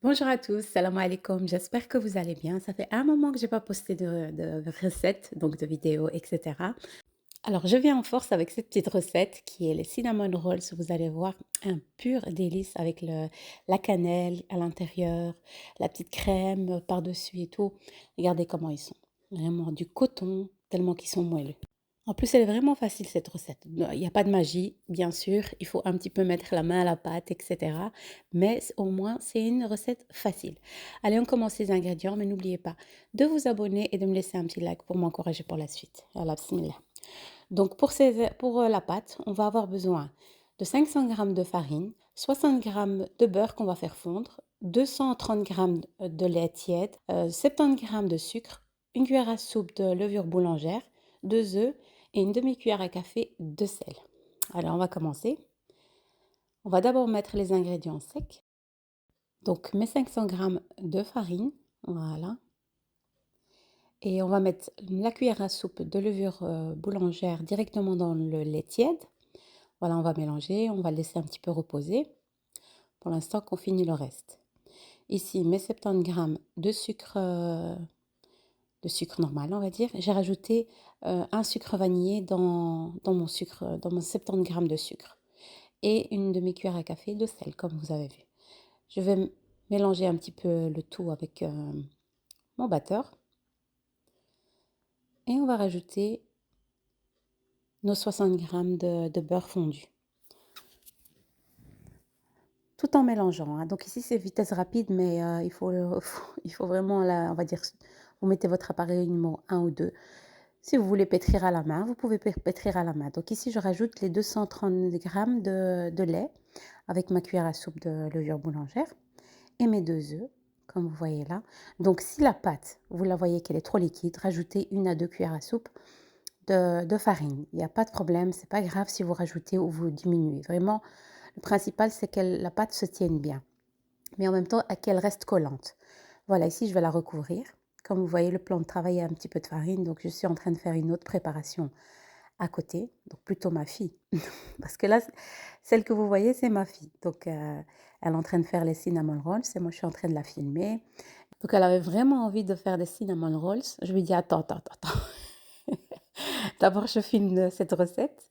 Bonjour à tous, salam alaikum, j'espère que vous allez bien. Ça fait un moment que j'ai pas posté de recettes, donc de vidéos, etc. Alors, je viens en force avec cette petite recette qui est les cinnamon rolls. Vous allez voir un pur délice avec la cannelle à l'intérieur, la petite crème par-dessus et tout. Regardez comment ils sont. Vraiment du coton, tellement qu'ils sont moelleux. En plus, elle est vraiment facile cette recette. Il n'y a pas de magie, bien sûr. Il faut un petit peu mettre la main à la pâte, etc. Mais au moins, c'est une recette facile. Allez, on commence les ingrédients, mais n'oubliez pas de vous abonner et de me laisser un petit like pour m'encourager pour la suite. Allah, bismillah. Donc, pour la pâte, on va avoir besoin de 500 grammes de farine, 60 grammes de beurre qu'on va faire fondre, 230 grammes de lait tiède, 70 grammes de sucre, une cuillère à soupe de levure boulangère, 2 œufs et une demi-cuillère à café de sel. Alors, on va commencer. On va d'abord mettre les ingrédients secs. Donc, mes 500 grammes de farine, voilà. Et on va mettre la cuillère à soupe de levure boulangère directement dans le lait tiède. Voilà, on va mélanger, on va le laisser un petit peu reposer pour l'instant qu'on finit le reste. Ici, mes 70 grammes de sucre normal, on va dire. J'ai rajouté un sucre vanillé dans mon 70 grammes de sucre et une demi-cuillère à café de sel, comme vous avez vu. Je vais mélanger un petit peu le tout avec mon batteur et on va rajouter nos 60 grammes de beurre fondu. Tout en mélangeant, hein. Donc ici, c'est vitesse rapide, mais il faut vraiment, on va dire, vous mettez votre appareil numéro 1 ou 2. Si vous voulez pétrir à la main, vous pouvez pétrir à la main. Donc ici, je rajoute les 230 grammes de lait avec ma cuillère à soupe de levure boulangère et mes 2 œufs, comme vous voyez là. Donc si la pâte, vous la voyez qu'elle est trop liquide, rajoutez 1 à 2 cuillères à soupe de farine. Il n'y a pas de problème, c'est pas grave si vous rajoutez ou vous diminuez. Vraiment, le principal, c'est que la pâte se tienne bien, mais en même temps qu'elle reste collante. Voilà, ici, je vais la recouvrir. Comme vous voyez, le plan de travail a un petit peu de farine, donc je suis en train de faire une autre préparation à côté, donc plutôt ma fille. Parce que là, celle que vous voyez, c'est ma fille. Donc, elle est en train de faire les cinnamon rolls et moi, je suis en train de la filmer. Donc, elle avait vraiment envie de faire des cinnamon rolls. Je lui dis, attends. D'abord, je filme cette recette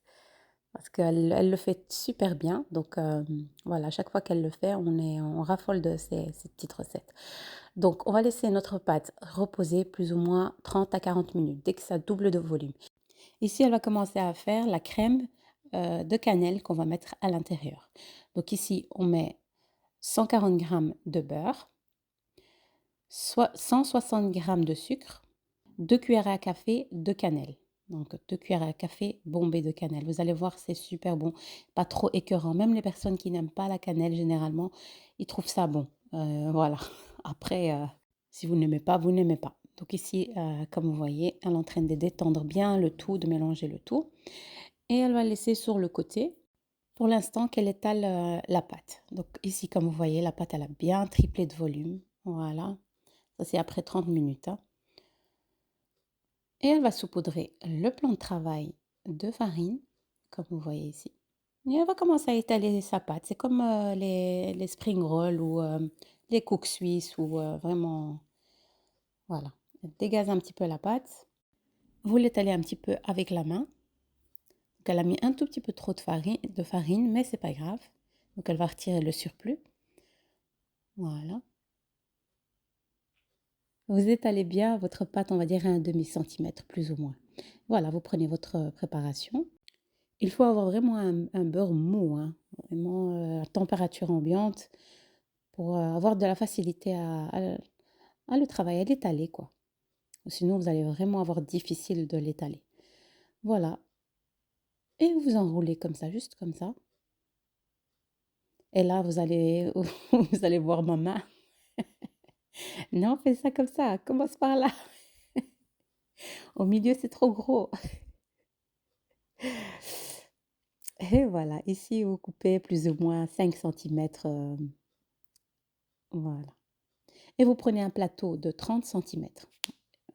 parce qu'elle le fait super bien. Donc, voilà, à chaque fois qu'elle le fait, on raffole de ces petites recettes. Donc, on va laisser notre pâte reposer plus ou moins 30 à 40 minutes, dès que ça double de volume. Ici, elle va commencer à faire la crème de cannelle qu'on va mettre à l'intérieur. Donc ici, on met 140 grammes de beurre, soit 160 grammes de sucre, 2 cuillères à café de cannelle. Donc 2 cuillères à café bombées de cannelle. Vous allez voir, c'est super bon, pas trop écœurant. Même les personnes qui n'aiment pas la cannelle, généralement, ils trouvent ça bon. Voilà. Après, si vous n'aimez pas, vous n'aimez pas. Donc ici, comme vous voyez, elle est en train de détendre bien le tout, de mélanger le tout. Et elle va laisser sur le côté pour l'instant qu'elle étale la pâte. Donc ici, comme vous voyez, la pâte, elle a bien triplé de volume. Voilà. Ça, c'est après 30 minutes, hein. Et elle va saupoudrer le plan de travail de farine, comme vous voyez ici. Et elle va commencer à étaler sa pâte. C'est comme les spring rolls ou les cooks suisses ou vraiment, voilà. Elle dégaze un petit peu la pâte. Vous l'étalez un petit peu avec la main. Donc elle a mis un tout petit peu trop de farine, mais c'est pas grave. Donc elle va retirer le surplus. Voilà. Vous étalez bien votre pâte, on va dire à un demi-centimètre plus ou moins. Voilà, vous prenez votre préparation. Il faut avoir vraiment un beurre mou, hein, vraiment à température ambiante pour avoir de la facilité à le travailler, à l'étaler, quoi. Sinon, vous allez vraiment avoir difficile de l'étaler. Voilà. Et vous enroulez comme ça, juste comme ça. Et là, vous allez voir ma main. Non, fais ça comme ça, commence par là. Au milieu, c'est trop gros. Et voilà, ici, vous coupez plus ou moins 5 centimètres, voilà. Et vous prenez un plateau de 30 centimètres.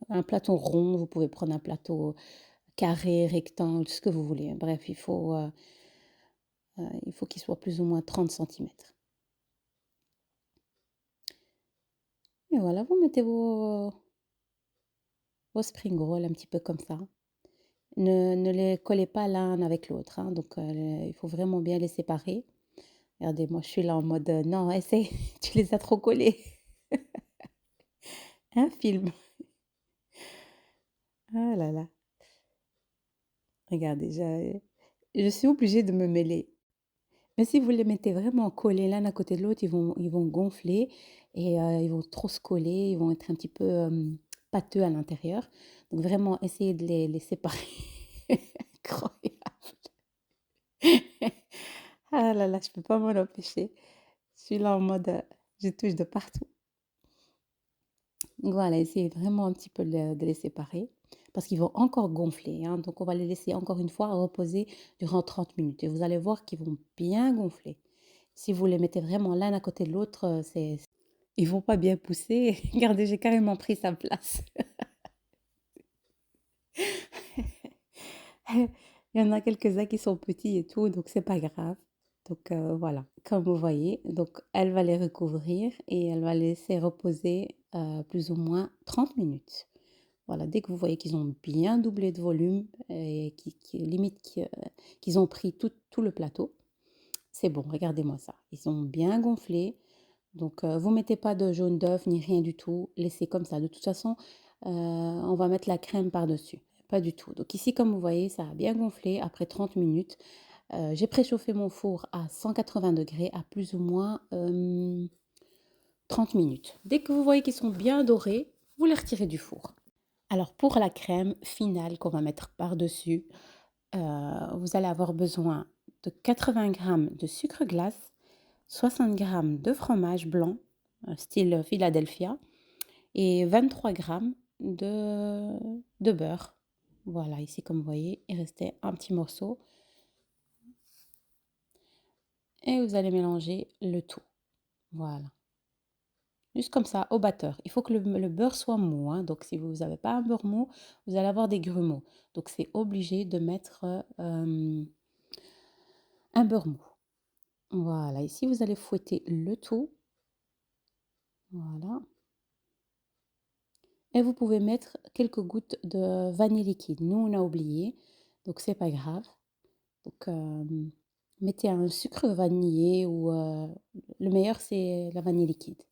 Un plateau rond, vous pouvez prendre un plateau carré, rectangle, ce que vous voulez. Bref, il faut qu'il soit plus ou moins 30 centimètres. Et voilà, vous mettez vos spring rolls un petit peu comme ça. Ne les collez pas l'un avec l'autre, hein, donc il faut vraiment bien les séparer. Regardez, moi, je suis là en mode, «Non, essaye, tu les as trop collés». Un film. Ah là là. Regardez, je suis obligée de me mêler. Mais si vous les mettez vraiment collés l'un à côté de l'autre, ils vont gonfler et ils vont trop se coller, ils vont être un petit peu, pâteux à l'intérieur. Donc vraiment, essayez de les séparer. Incroyable. Ah là là, je peux pas m'en empêcher. Je suis là en mode, je touche de partout. Donc voilà, essayez vraiment un petit peu de les séparer parce qu'ils vont encore gonfler, hein. Donc on va les laisser encore une fois reposer durant 30 minutes et vous allez voir qu'ils vont bien gonfler. Si vous les mettez vraiment l'un à côté de l'autre, ils vont pas bien pousser. Regardez, j'ai carrément pris sa place. Il y en a quelques-uns qui sont petits et tout, donc c'est pas grave. Donc voilà, comme vous voyez, donc elle va les recouvrir et elle va les laisser reposer plus ou moins 30 minutes. Voilà, dès que vous voyez qu'ils ont bien doublé de volume et limite qu'ils ont pris tout le plateau, c'est bon, regardez-moi ça. Ils ont bien gonflé. Donc, vous mettez pas de jaune d'œuf ni rien du tout. Laissez comme ça. De toute façon, on va mettre la crème par-dessus. Pas du tout. Donc ici, comme vous voyez, ça a bien gonflé après 30 minutes. J'ai préchauffé mon four à 180 degrés à plus ou moins 30 minutes. Dès que vous voyez qu'ils sont bien dorés, vous les retirez du four. Alors pour la crème finale qu'on va mettre par-dessus, vous allez avoir besoin de 80 grammes de sucre glace, 60 grammes de fromage blanc, style Philadelphia, et 23 grammes de beurre. Voilà, ici comme vous voyez, il restait un petit morceau. Et vous allez mélanger le tout. Voilà. Juste comme ça, au batteur. Il faut que le beurre soit mou, hein. Donc si vous n'avez pas un beurre mou, vous allez avoir des grumeaux. Donc c'est obligé de mettre un beurre mou. Voilà, ici vous allez fouetter le tout. Voilà. Et vous pouvez mettre quelques gouttes de vanille liquide. Nous, on a oublié, donc c'est pas grave. Donc mettez un sucre vanillé ou le meilleur c'est la vanille liquide.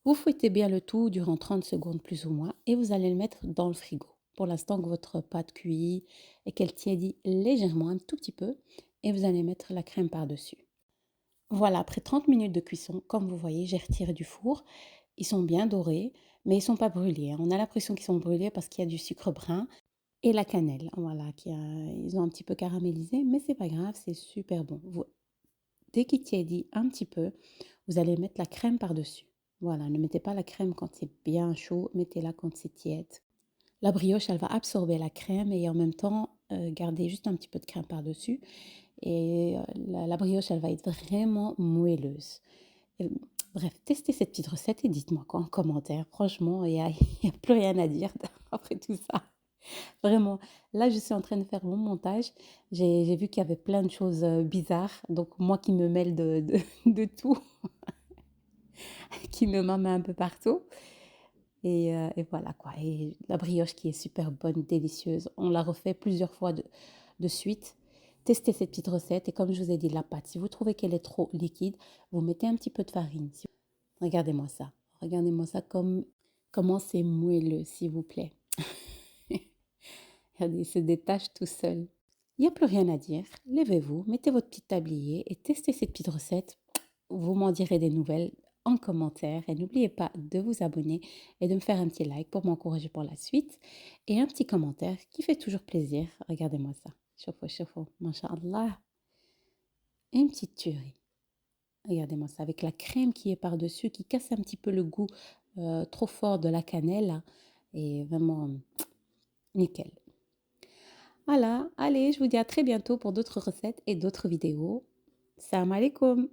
Vous fouettez bien le tout durant 30 secondes plus ou moins et vous allez le mettre dans le frigo. Pour l'instant que votre pâte cuit et qu'elle tiédit légèrement un tout petit peu et vous allez mettre la crème par-dessus. Voilà, après 30 minutes de cuisson, comme vous voyez, j'ai retiré du four. Ils sont bien dorés, mais ils sont pas brûlés, hein. On a l'impression qu'ils sont brûlés parce qu'il y a du sucre brun et la cannelle, voilà, ils ont un petit peu caramélisé, mais c'est pas grave, c'est super bon. Dès qu'il tiédit un petit peu, vous allez mettre la crème par-dessus. Voilà, ne mettez pas la crème quand c'est bien chaud, mettez-la quand c'est tiède. La brioche, elle va absorber la crème et en même temps, garder juste un petit peu de crème par-dessus. Et la brioche, elle va être vraiment moelleuse. Et, bref, testez cette petite recette et dites-moi quoi en commentaire. Franchement, il y a plus rien à dire après tout ça. Vraiment, là, je suis en train de faire mon montage. J'ai vu qu'il y avait plein de choses bizarres. Donc, moi qui me mêle de tout, qui me met un peu partout. Et voilà quoi. Et la brioche qui est super bonne, délicieuse. On l'a refait plusieurs fois de suite. Testez cette petite recette. Et comme je vous ai dit, la pâte, si vous trouvez qu'elle est trop liquide, vous mettez un petit peu de farine. Regardez-moi ça. Regardez-moi ça comment c'est moelleux, s'il vous plaît. Regardez, il se détache tout seul. Il n'y a plus rien à dire. Levez-vous, mettez votre petit tablier et testez cette petite recette. Vous m'en direz des nouvelles en commentaire. Et n'oubliez pas de vous abonner et de me faire un petit like pour m'encourager pour la suite. Et un petit commentaire qui fait toujours plaisir. Regardez-moi ça. Chauffe, chauffe, masha'Allah. Et une petite tuerie. Regardez-moi ça avec la crème qui est par-dessus, qui casse un petit peu le goût trop fort de la cannelle. Et vraiment, nickel. Voilà, allez, je vous dis à très bientôt pour d'autres recettes et d'autres vidéos. Salam alaikum.